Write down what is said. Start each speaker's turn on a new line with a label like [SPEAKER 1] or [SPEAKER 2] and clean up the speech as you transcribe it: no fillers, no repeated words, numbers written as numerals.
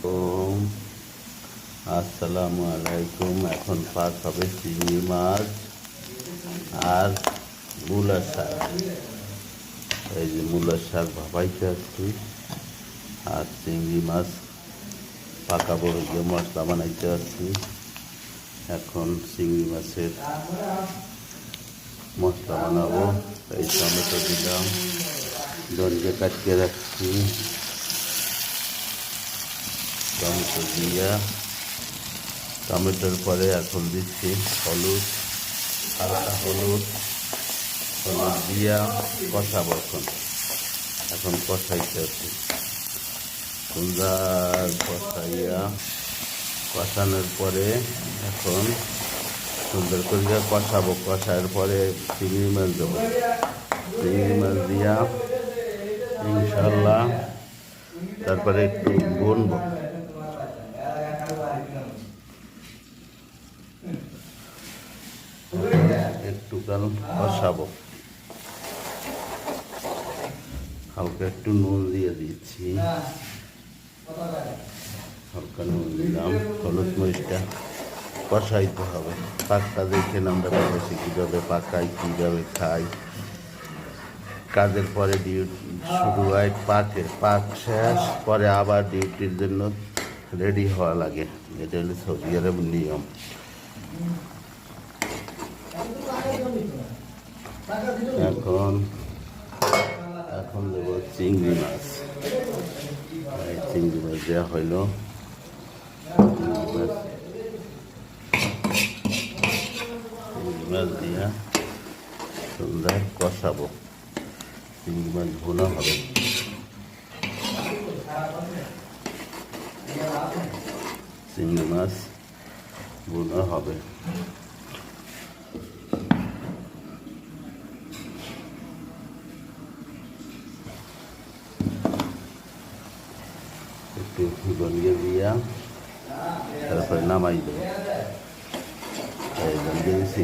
[SPEAKER 1] ওম আসসালামু আলাইকুম। এখন পাক হবে চিংড়ি মাছ আর মূলা শাক। এই যে মূলা শাক ভাপাইতে আসছি আর চিংড়ি মাছ পাকাবো, যে মশলা বানাইতে আসছি। এখন চিংড়ি মাছের মশলা বানাবো। এই টমেটো দিলাম, ধনিয়া কাটিয়ে রাখছি, টমেটো দিয়া টমেটোর পরে এখন দিচ্ছি হলুদ, হালকা হলুদ দিয়া কষাবো। এখন কষাইতে আছে সুন্দর কষাইয়া, কষানোর পরে এখন সুন্দর করে কষাবো। কষার পরে চিংড়ি মাছ দেবো, চিংড়ি মাছ দিয়া ইনশাল্লাহ তারপরে একটু গুনবো। একটু কাল কষাবো, হালকা একটু নুন দিয়ে দিচ্ছি, হালকা নুন দিলাম। হলুদ মরিচটা কষাইতে হবে। পাকটা দেখে আমরা বাংলাদেশে কীভাবে পাকাই, কীভাবে খাই। কাজের পরে ডিউটি শুরু হয়, পাক শেষ পরে আবার ডিউটির জন্য রেডি হওয়া লাগে। এটা হলো সৌদি আরবের নিয়ম। এখন দেবো চিংড়ি মাছ। এই চিংড়ি মাছ দেওয়া হইল, চিংড়ি মাছ দিয়া সুন্দর কষাবো। চিংড়ি মাছ ভুনা হবে, চিংড়ি মাছ ভুনা হবে। একটু ধনিয়া দিয়া তারপরে নামাই দেবো। এই দিয়েছি।